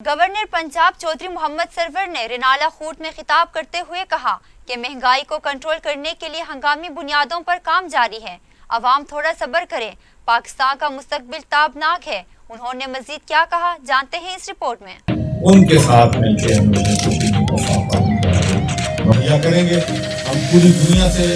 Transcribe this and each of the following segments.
Governor Punjab Chaudhry Muhammad Sarwar نے رینالہ خورد میں خطاب کرتے ہوئے کہا کہ مہنگائی کو کنٹرول کرنے کے لیے ہنگامی بنیادوں پر کام جاری ہے۔ عوام تھوڑا صبر کریں، پاکستان کا مستقبل تابناک ہے۔ انہوں نے مزید کیا کہا، جانتے ہیں اس رپورٹ میں۔ ان کے ساتھ مل کے ہم مہیا کریں گے۔ ہم پوری دنیا سے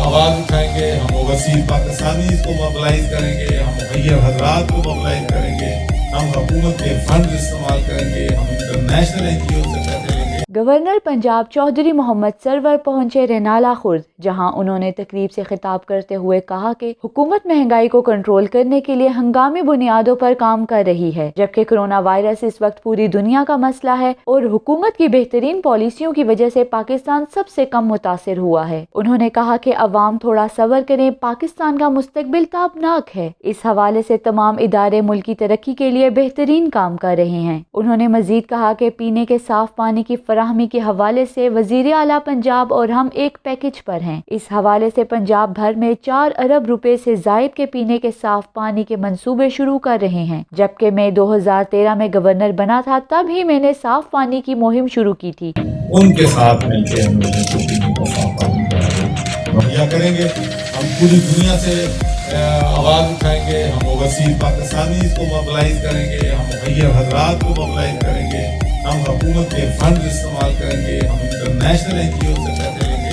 آواز اٹھائیں گے، ہم اوورسیز پاکستانی کو موبلائز کریں گے، ہم مہیا حضرات کو موبلائز کریں گے، ہم حکومت کے فنڈ استعمال کریں گے، ہم انٹرنیشنل NGO سے پیسے لیں گے۔ گورنر پنجاب چودھری محمد سرور پہنچے رینالہ خورد، جہاں انہوں نے تقریب سے خطاب کرتے ہوئے کہا کہ حکومت مہنگائی کو کنٹرول کرنے کے لیے ہنگامی بنیادوں پر کام کر رہی ہے، جبکہ کرونا وائرس اس وقت پوری دنیا کا مسئلہ ہے اور حکومت کی بہترین پالیسیوں کی وجہ سے پاکستان سب سے کم متاثر ہوا ہے۔ انہوں نے کہا کہ عوام تھوڑا صبر کریں، پاکستان کا مستقبل تابناک ہے۔ اس حوالے سے تمام ادارے ملکی ترقی کے لیے بہترین کام کر رہے ہیں۔ انہوں نے مزید کہا کہ پینے کے صاف پانی کی فراہمی کے حوالے سے وزیر اعلیٰ پنجاب اور ہم ایک پیکج پر ہیں۔ اس حوالے سے پنجاب بھر میں 4 ارب روپے سے زائد کے پینے کے صاف پانی کے منصوبے شروع کر رہے ہیں، جبکہ میں 2013 میں گورنر بنا تھا تب ہی میں نے صاف پانی کی مہم شروع کی تھی۔ ان کے ساتھ مل کے ہم مہیا کریں گے۔ ہم پوری دنیا سے آواز اٹھائیں گے، ہم اوورسیز پاکستانی کو موبلائز کریں گے، ہم مہیا حضرات کو موبلائز کریں گے، ہم حکومت کے فنڈ استعمال کریں گے، ہم انٹرنیشنل NGO سے